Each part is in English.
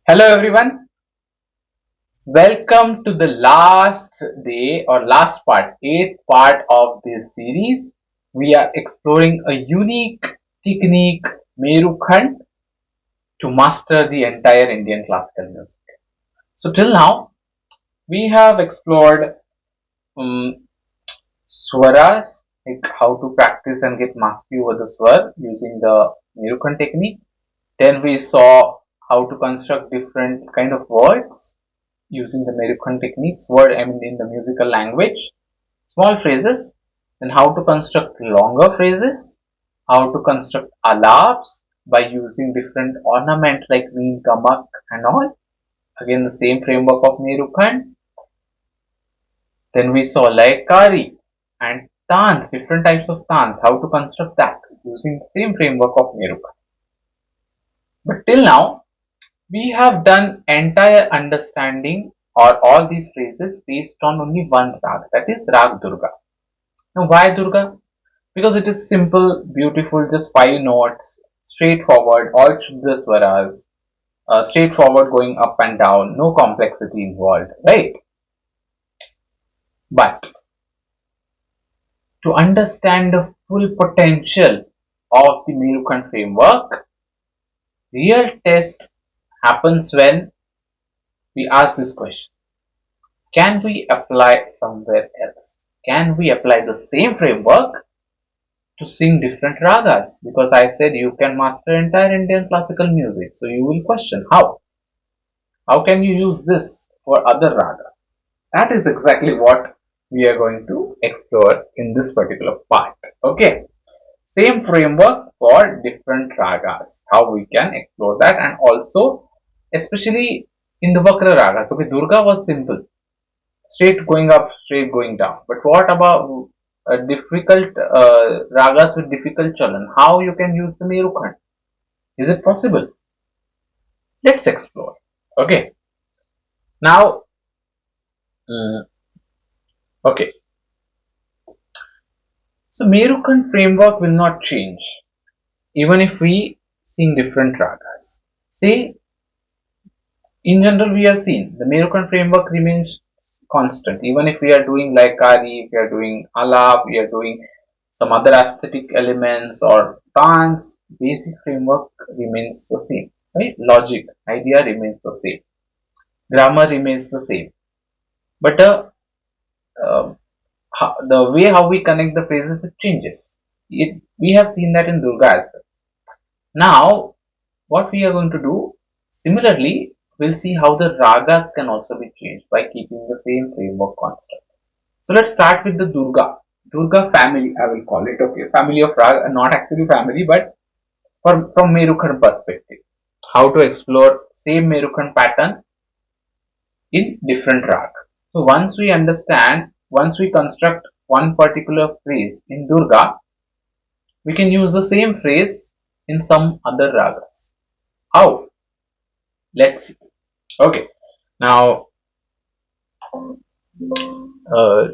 Hello everyone, welcome to the last day or last part, eighth part of this series. We are exploring a unique technique, Merukhand, to master the entire Indian classical music. So till now, we have explored um, swaras, like how to practice and get mastery over the swar using the Merukhand technique. Then we saw how to construct different kind of words using the Merukhand techniques, in the musical language, small phrases, and how to construct longer phrases, how to construct alaps by using different ornaments like green kamak and all. Again, the same framework of Merukhand. Then we saw Laikari and Tans, different types of Tans, how to construct that using the same framework of Merukhand. But till now, we have done entire understanding or all these phrases based on only one rag, that is Rag Durga. Now why Durga? Because it is simple, beautiful, just five notes, straightforward, all Shuddha swaras, straightforward going up and down, no complexity involved, right? But to understand the full potential of the Merukhand framework, real test happens when we ask this question. Can we apply somewhere else? Can we apply the same framework to sing different ragas? Because I said you can master entire Indian classical music. So you will question how? How can you use this for other ragas? That is exactly what we are going to explore in this particular part. Okay. Same framework for different ragas. How we can explore that, and also especially in the Vakra ragas. Okay, Durga was simple, straight going up, straight going down. But what about difficult ragas with difficult chalan? How you can use the Merukhand? Is it possible? Let's explore. Okay. Now, mm, okay. So Merukhand framework will not change even if we sing different ragas. See, in general, we have seen the Merukhand framework remains constant. Even if we are doing like Kari, if we are doing Alap, we are doing some other aesthetic elements or dance, basic framework remains the same. Right? Logic, idea remains the same. Grammar remains the same. But uh, the way how we connect the phrases it changes. We have seen that in Durga as well. Now, what we are going to do similarly, we'll see how the ragas can also be changed by keeping the same framework constant. So let's start with the Durga family, I will call it. Okay, family of Raga, not actually family, but from Merukhand perspective, how to explore same Merukhand pattern in different rag. So once we construct one particular phrase in Durga, we can use the same phrase in some other ragas. How? Let's see. Okay. Now,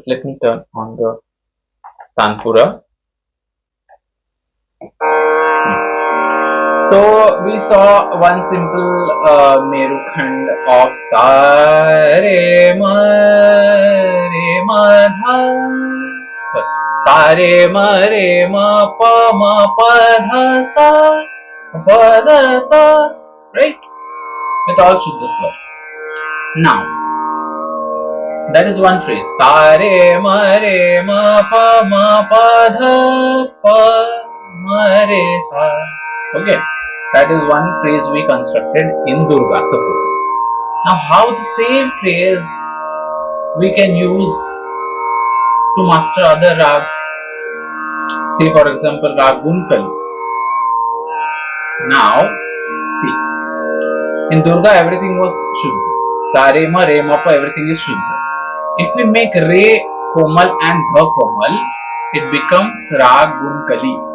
let me turn on the Tanpura. So we saw one simple Merukhand of Sa Re Ma Re Ma Dha, Sa Re Ma Pa Dha Sa Pa Dha Sa, right? With all Shuddha Swar. Now, that is one phrase. Sa Re Ma Pa Dha Pa Ma Re Sa. Okay, that is one phrase we constructed in Durga, suppose. Now, how the same phrase we can use to master other rag? Say, for example, Rag Bhimpalasi. Now, see, in Durga everything was Shuddha. Sa Re Ma Pa, everything is Shuddha. If we make Re Komal and Dha Komal, it becomes Rag Bhimpalasi.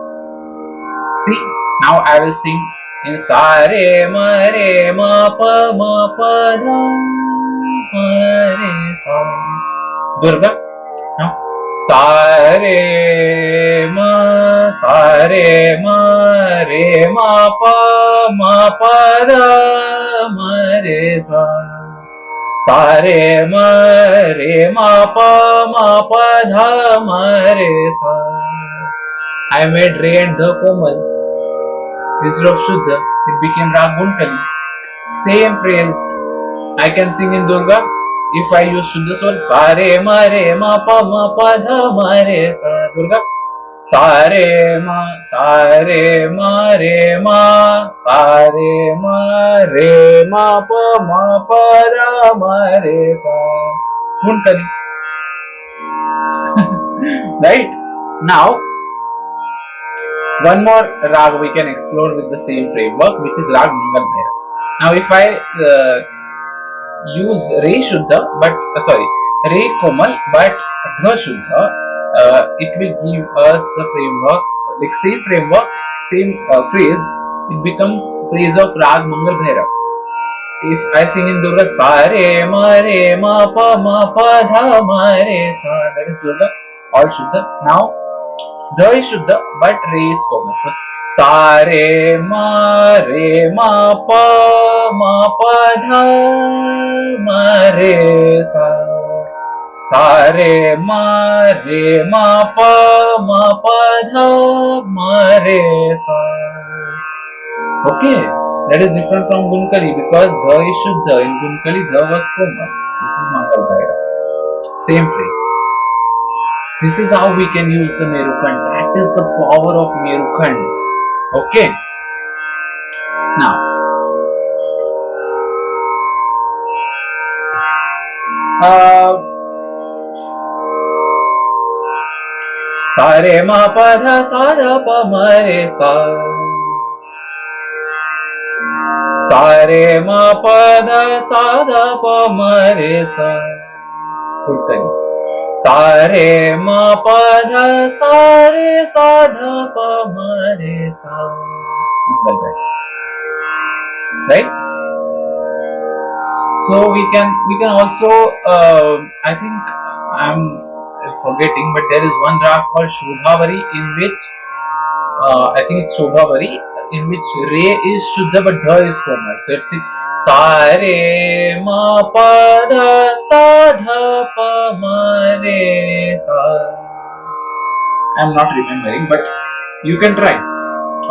See, now I will sing in Sa Re Ma Pa Dha Ma Re Sa. Durga. Now Sa Re sa re ma pa da ma re sa sa re ma pa dha ma re sa. I made re and the komal instead of shuddha. It became Raag Gunkali. Same phrase I can sing in Durga if I use Shuddha Svar. Sa re ma pa dha ma re sa. Durga. Sa re ma sa re ma sa re ma pa dha ma re sa. Gunkali. Right? Now, one more rag we can explore with the same framework, which is Rag Mangal Bhairav. Now, if I use Re Shuddha, but Re Komal, but Dha Shuddha, it will give us the framework, like same framework, same phrase, it becomes phrase of Rag Mangal Bhairav. If I sing in Durga, sa re ma pa dha ma re sa, that is Durga, all Shuddha. Now, Dha is Shuddha, but Re is Komal. So, sa re ma pa dha ma re sa. Sa re ma pa dha ma re sa. Okay, that is different from Gunkali because Dha is Shuddha. In Gunkali, Dha was Komal. This is Mangal Bhairav. Same phrase. This is how we can use the Merukhand. That is the power of Merukhand. Okay. Now, sa re ma pa dha sa dha pa ma re sa. Sa re ma pa dha sa dha pa ma re sa. Gunkali. Sa re ma pa dha sa re sa dha pa ma re sa. Like that. Right? So we can also I think I'm forgetting, but there is one rag called Shobhavari in which I think it's Shobhavari in which Re is Shuddha but Dha is Komal. So it's sa re ma pa dha sa dha pa ma re sa. I'm not remembering, but you can try.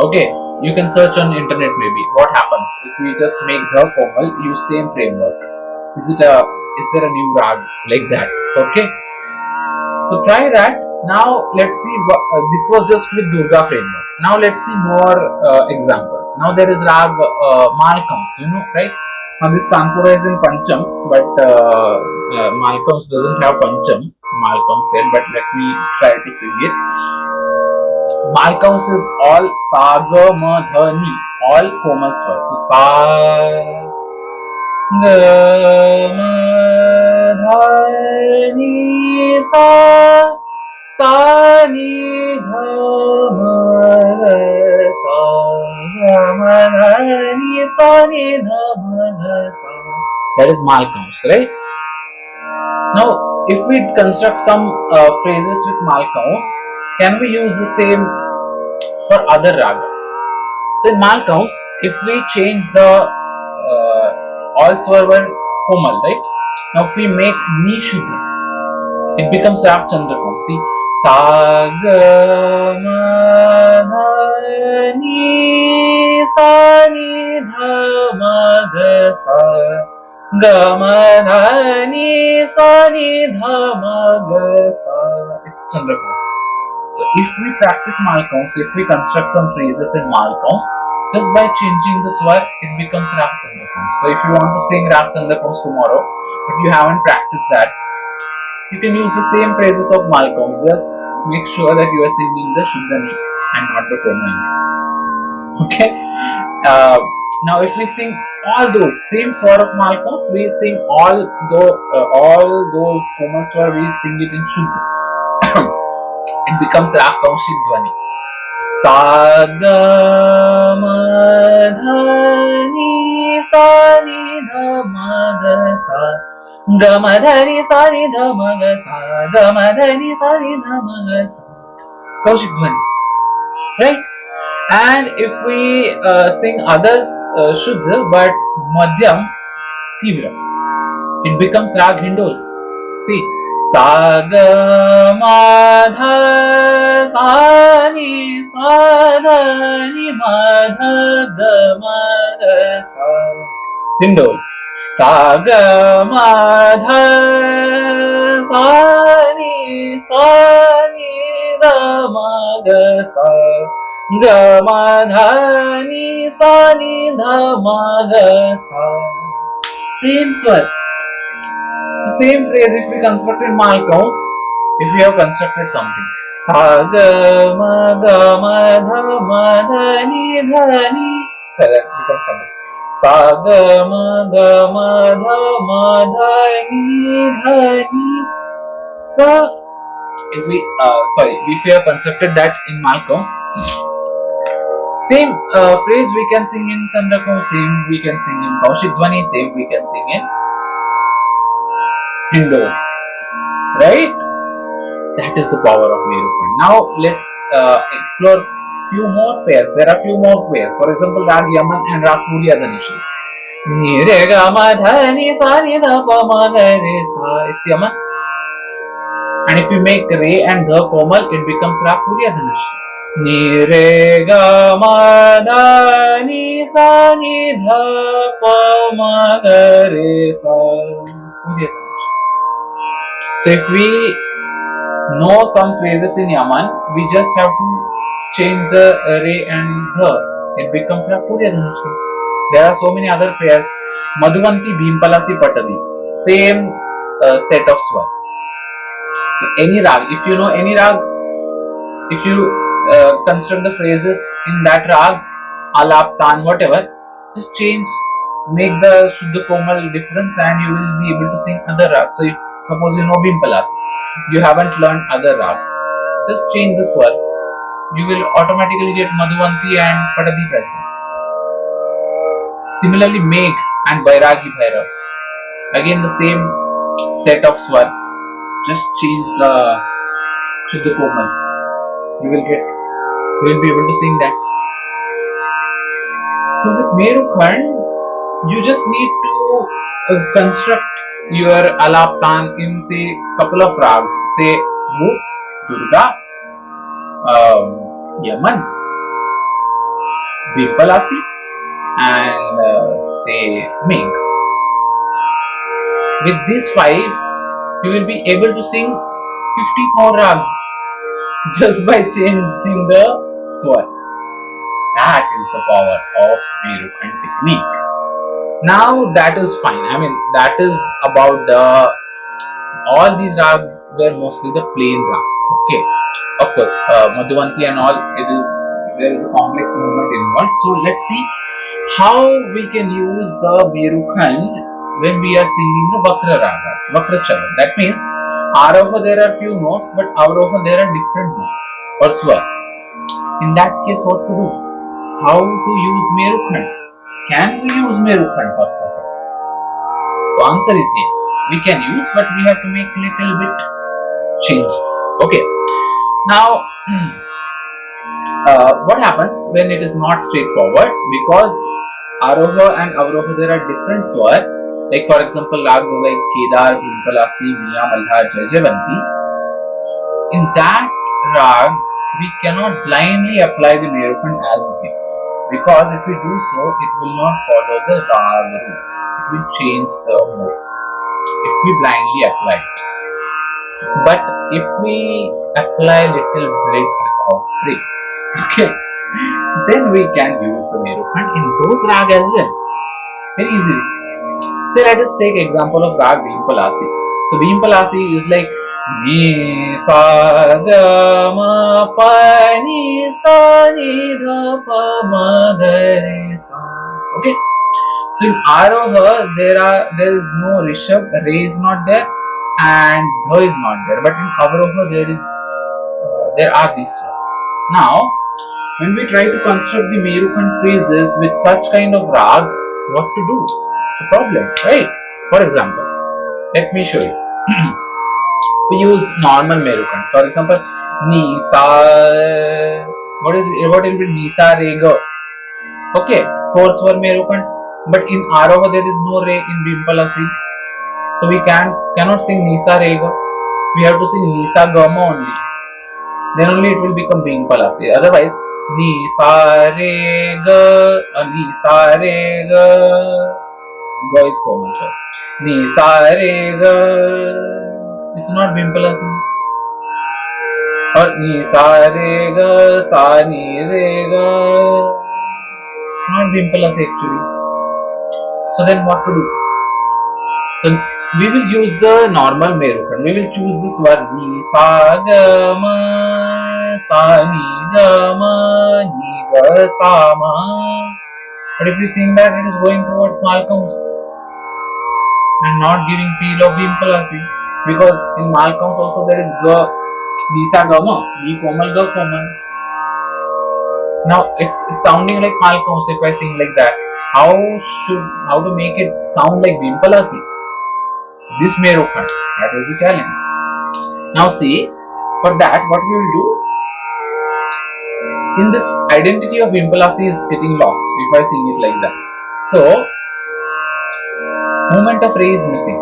Okay, you can search on internet maybe what happens if we just make Dha Komal use same framework. Is there a new rag like that? Okay, so try that. Now let's see this was just with Durga framework. Now let's see more examples. Now there is Rag Malkauns, right? Now this Tanpura is in Pancham, but Malkauns doesn't have Pancham. Malkauns said, but let me try to sing it. Malkauns is all sa ga ma dha ni, all komal swar. So sa ga ma dha ni sa ni dha ma ga sa ga ma dha ni sa ni dha ma ga sa. That is Malkauns, right? Now, if we construct some phrases with Malkauns, can we use the same for other ragas? So in Malkauns, if we change the all swar were komal, right? Now if we make ni shuddha, it becomes Rag Chandrakaun. See, sa ga ma dha ni sa ni dha ma ga sa ga ma dha ni sa ni dha ma ga sa. It's Chandrakaun. So if we practice Malkauns, if we construct some phrases in Malkauns, just by changing the swar, it becomes Rag Chandrakaun. So if you want to sing Rag Chandrakaun tomorrow, but you haven't practiced that, you can use the same phrases of Malkauns. Just make sure that you are singing the Shuddhani and not the Komani. Okay. Now if we sing all those same swar of Malkauns, we sing all those Komal swar, we sing it in Shuddha. It becomes Rag Kaushik Dhwani. Sa ga ma dha ni sa ni dha ma ga sa ga ma dha ni sa ni dha ma ga sa ga ma dha ni sa ni dha ma ga sa. Kaushik Dhwani. right? And if we sing others Shuddha but Madhyam Tivra, it becomes Rag Hindol. See, Saga Madha Sani Sadani Madha Madha Sindol. Saga Madha Sani Sani Madha Sa Gamadhani Sani Madha Sa. Same swar. So same phrase if we constructed Malkauns, if we have constructed something. Sa ga ma dha ma ni dha ni. So that becomes something. Sa ga ma dha ma ni dha ni. So if we have constructed that in Malkauns, same phrase we can sing in Chandrakam, same we can sing in Kaushikdwani, same we can sing in Hindol, right? That is the power of Merukhand. Now let's explore few more pairs. There are few more pairs. For example, Rag Yaman and Rag Puriya Dhanishi. Ni re ga ma dha ni sa ni dha pa ma ga re sa. It's Yaman. And if you make re and dha komal, it becomes Rag Puriya Dhanishi. Ni re ga ma dha ni sa ni dha pa ma ga re sa. Puriya Dhanishi. So if we know some phrases in Yaman, we just have to change the re and the. It becomes a Puriya Dhanushri. There are so many other pairs. Madhuvanti Bhimpalasi Patadi. Same set of swar. So any rag, if you know any rag, if you construct the phrases in that rag, alap, tan, whatever, just change, make the Shuddha Komal difference and you will be able to sing other rags. So if suppose you know Bhimpalasi, you haven't learned other rags, just change the swar. You will automatically get Madhuvanti and Patadi present. Similarly, Megh and Bairagi Bhairav. Again the same set of swar. Just change the Shuddha Komal. You will be able to sing that. So with Merukhand, you just need to construct your alaptan in say couple of rags. Say Muk, Durga, Yaman, Bhimpalasi, and say Megh. With these 5, you will be able to sing 54 rag just by changing the swar. That is the power of Merukhand technique. Now that is fine. I mean, that is about all these rag were mostly the plain rag. Okay, of course, Madhuvanti and all, there is a complex movement involved. So let's see how we can use the Merukhand when we are singing the Vakra Ragas, Vakra Chalan. That means Aroha there are few notes, but Avaroha there are different notes or swar. In that case, what to do? How to use Merukhand? Can we use Merukhand first of all? So answer is yes. We can use, but we have to make little bit changes. Okay. Now, what happens when it is not straightforward? Because Aroha and Avaroha there are different swar. Like for example, Rag like Kedar, Bhimpalasi, Miya, Malha, Jajavanti. In that Rag, we cannot blindly apply the Merukhand as it is. Because if we do so, it will not follow the Rag rules. It will change the mode if we blindly apply it. But if we apply little bit of trick, okay, then we can use the Merukhand in those Rag as well. Very easily. Say let us take example of Rag Bhimpalasi. So Bhimpalasi is like Ni sa ga ma pa ni sa ni dha pa ma ga re sa. Okay. So in Aroha there is no Rishabh, Re is not there and Dha is not there. But in Avaroha there are these two. Now when we try to construct the Merukhand phrases with such kind of rag, what to do? It's a problem, right? For example, let me show you. We use normal Merukhand. For example, Ni Sa What will be Nisa Rega? Okay, four swar Merukhand. But in Aroha there is no re in Bhimpalasi. So we cannot sing Nisa Rega. We have to sing Nisa Gama only. Then only it will become Bhimpalasi. Otherwise, Nisa Rega, Nisa Rega. Ga is common, sir. Nisa Rega. It's not Bhimpalasi. Or Nisa Rega, Sa Ni Rega. It's not Bhimpalasi actually. So then what to do? So we will use the normal Merukhand. We will choose this word Ni Sa Ga Ma Sa Ni Ga Ma Ni Ga Sa Ma. But if you sing that, it is going towards Malkauns and not giving feel of Bhimpalasi, because in Malkauns also there is Ga Ni Sa Ga Ma, Ni Komal Ga Komal. Now it's sounding like Malkauns if I sing like that. How to make it sound like Bhimpalasi? This Merukhand. That is the challenge. Now see, for that what we will do, in this identity of Bhimpalasi is getting lost if I sing it like that. So movement of Ray is missing.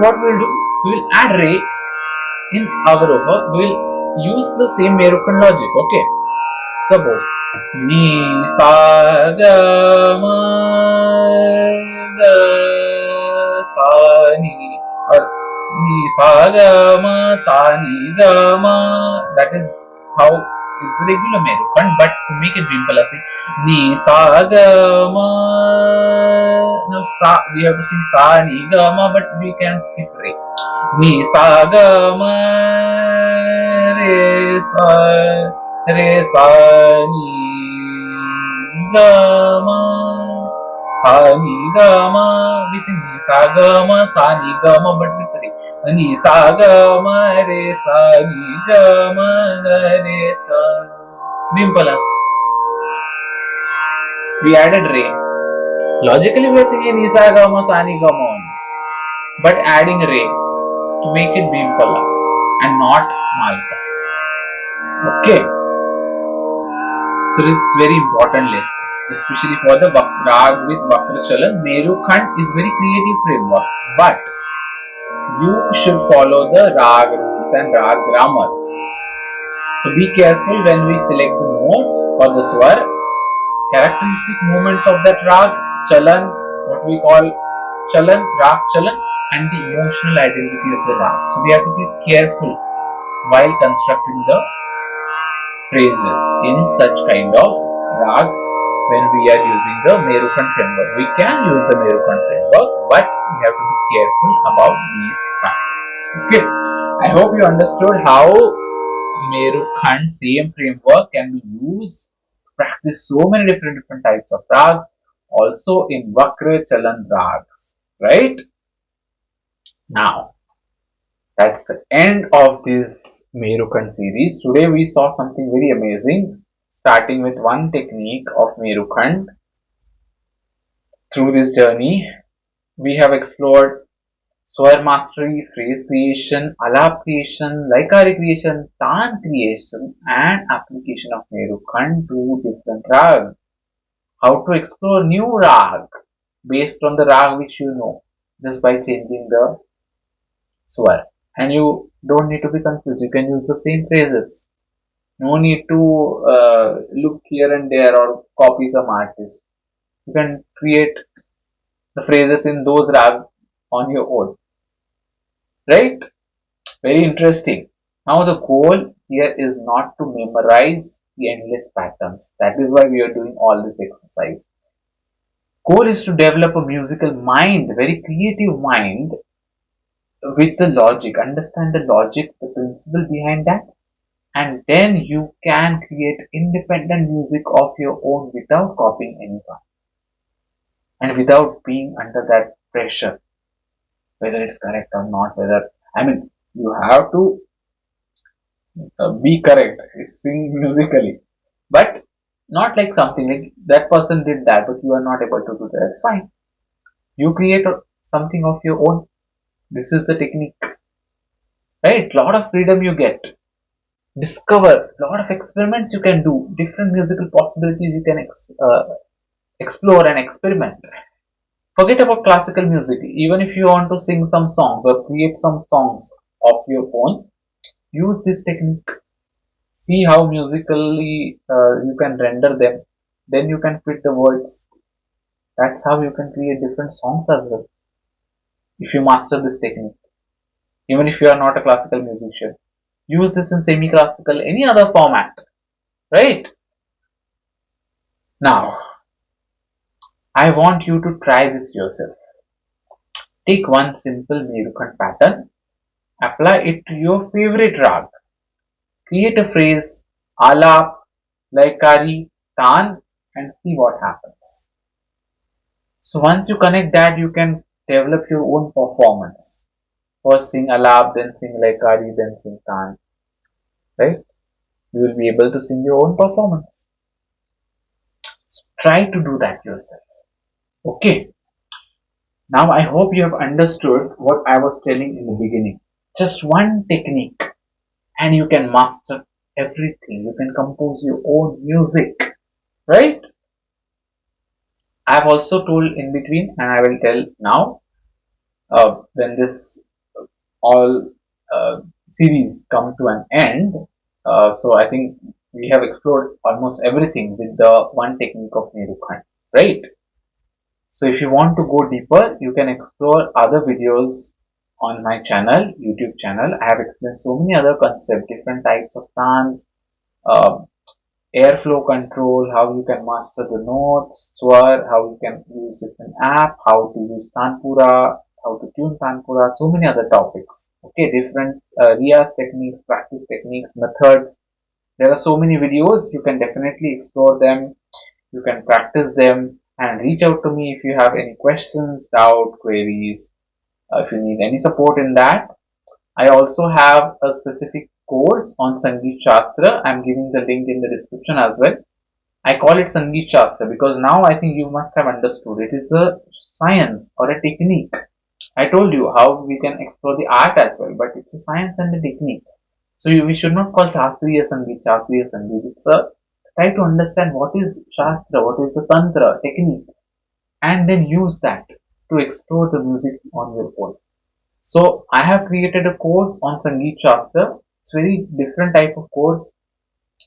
What we will do? We will add Ray in Avaroha. We will use the same Merukhand logic. Okay. Suppose Ni Sa Ga Ma Ga Sa Ni, or Ni Sa Ga Ma Sa Ni Ga Ma. That is how is the regular Merukhand, but to make it Bhimpalasi, Ni Sa Ga Ma. Now Sa, we have to sing Sa Ni Ga Ma, but we can skip Re. Ni Sa Ga Ma Re Sa Re Sa Ni Ga Ma Sa Ni Ga Ma. We sing Ni Sa Ga Ma Sa Ni Ga Ma, but with Re. Ni Sa Ga Ma Re Sa Ni Ga Ma Ga Re Sa. Bhimpalasi. We added Re. Logically we are singing Ni Sa Ga Ma Sa Ni Ga Ma only, but adding Re to make it Bhimpalasi and not Malkauns. Okay. So this is very important lesson, especially for the Raag with Vakra Chalan. Merukhand is very creative framework, but you should follow the Raag rules and Raag grammar. So be careful when we select the notes or the swar, characteristic movements of that Raag, Chalan, what we call Chalan, Raag Chalan, and the emotional identity of the Raag. So we have to be careful while constructing the phrases in such kind of Raag when we are using the Merukhand framework. We can use the Merukhand framework, but we have to be careful about these factors. Okay, I hope you understood how Merukhand same framework can be used to practice so many different types of Raags, also in Vakra Chalan Raags, right? Now, that's the end of this Merukhand series. Today we saw something very amazing, starting with one technique of Merukhand. Through this journey, we have explored swar mastery, phrase creation, alap creation, laikari creation, tan creation, and application of Merukhand to different rags. How to explore new rag based on the rag which you know, just by changing the swar. And you don't need to be confused. You can use the same phrases. No need to look here and there or copy some artist. You can create the phrases in those rag on your own. Right? Very interesting. Now the goal here is not to memorize the endless patterns. That is why we are doing all this exercise. Goal is to develop a musical mind, very creative mind with the logic. Understand the logic, the principle behind that, and then you can create independent music of your own without copying anyone and without being under that pressure, whether it's correct or not. Whether, I mean, you have to be correct, sing musically, but not like something like that person did that but you are not able to do that. It's fine. You create something of your own. This is the technique, right? Lot of freedom you get. discover a lot of experiments you can do, different musical possibilities you can explore and experiment. Forget about classical music. Even if you want to sing some songs or create some songs of your own, use this technique. See how musically you can render them. Then you can fit the words. That's how you can create different songs as well. If you master this technique, even if you are not a classical musician, use this in semi-classical, any other format, right? Now, I want you to try this yourself. Take one simple Merukhand pattern, apply it to your favorite rag. Create a phrase, alap, laikari, tan, and see what happens. So once you connect that, you can develop your own performance. First sing alap, then sing laikari, then sing tan, right? You will be able to sing your own performance. So try to do that yourself. Okay. Now I hope you have understood what I was telling in the beginning. Just one technique and you can master everything. You can compose your own music, right? I have also told in between and I will tell now when this all series come to an end. So I think we have explored almost everything with the one technique of Merukhand, right? So if you want to go deeper, you can explore other videos on my channel, YouTube channel. I have explained so many other concepts, different types of dance, uh, airflow control, how you can master the notes, swar, how you can use different app, how to use tanpura, how to tune tanpura, so many other topics. Okay, different Riyaz techniques, practice techniques, methods. There are so many videos. You can definitely explore them. You can practice them and reach out to me if you have any questions, doubt, queries, if you need any support in that. I also have a specific course on Sangeet Shastra. I'm giving the link in the description as well. I call it Sangeet Shastra because now I think you must have understood it is a science or a technique. I told you how we can explore the art as well, but it's a science and a technique. So we should not call Shastriya Sangeet Shastriya Sangeet. It's a try to understand what is Shastra, what is the Tantra technique, and then use that to explore the music on your own. So I have created a course on Sangeet Shastra. It's very different type of course.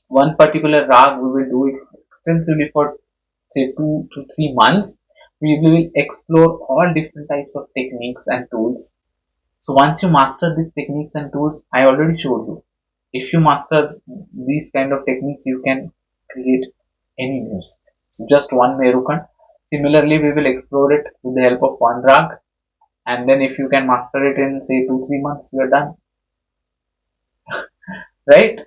One particular rag we will do it extensively for say 2 to 3 months. We will explore all different types of techniques and tools. So once you master these techniques and tools, I already showed you. If you master these kind of techniques, you can create any music. So just one Merukhand. Similarly, we will explore it with the help of one rag, and then if you can master it in say 2 3 months, you are done, right?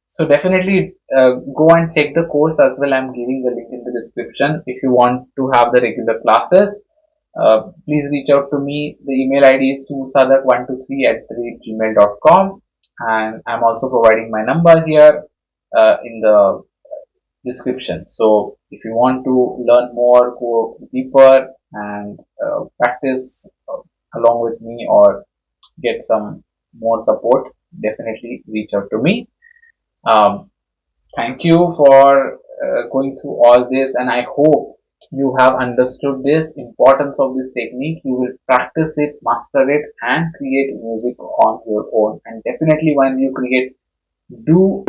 So definitely go and check the course as well. I'm giving the link in the description. If you want to have the regular classes, please reach out to me. The email ID is susadak123@gmail.com, and I'm also providing my number here in the description. So if you want to learn more, go deeper and practice along with me or get some more support, definitely reach out to me. Um, Thank you for going through all this, and I hope you have understood this importance of this technique. You will practice it, master it, and create music on your own. And definitely, when you create, do